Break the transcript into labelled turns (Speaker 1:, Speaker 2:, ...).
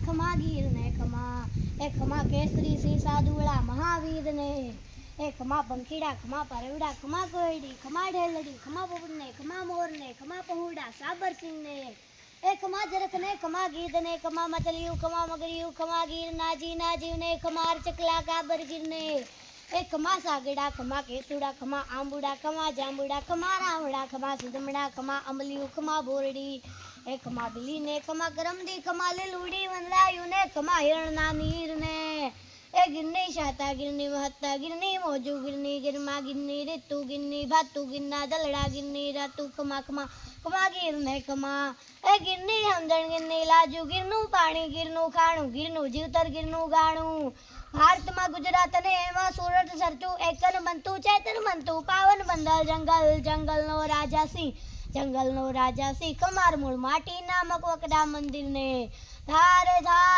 Speaker 1: ખમા ગીર ને ખમા એ ખમા કેસરી સિંહ સાદુળા મહાવીર ને એ ખમા પંખીડા ખમા પરવડા ખમા કોયડી ખમા ઢેલડી ખમા પોપટ ને ખમા મોર ને ખમા પહુડા સાબર સિંહ ને એ ખમા જરખ ને ખમા ગીધ ને ખમા મતલિયું ખમા મગરિયું ખમા ગીર નાજી નાજીવ ને ખમા ચકલા કાબર ગીર ને એ ખમા સાગડા ખમા કેસુડા ખમા આંબુડા ખમા જાંબુડા ખમા રાવડા ખમા સુદમડા ખમા અમલિયું ખમા બોરડી એ ખમા બિલી ને ખમા કરમદી ખમા લીલુડી વનરાયું ને ખમા હિરણના નીર ને એ ગિરની શાતા ગિરની મહત્તા ગિરની મોજુ ગિરની ગિરમા ગિરની રીતુ ગિરની ભાતુ ગિરના દલડા ગિરની રાતુ ખમા ખમા ખમા ગીર ને ખમા એ ગિરની સમજણ ગિરની લાજુ ગીરનું પાણી ગીરનું ખાણું ગીરનું જીવતર ગીરનું ગાણું ભારતમાં ગુજરાત અને એમાં સુરત સરચું એકન બનતું ચેતન બનતું પાવન બંદર જંગલ જંગલનો રાજા સિંહ જંગલનો રાજા સિંહ કમાર મૂળ માટી નામક વકડા મંદિર ને ધારે ધાર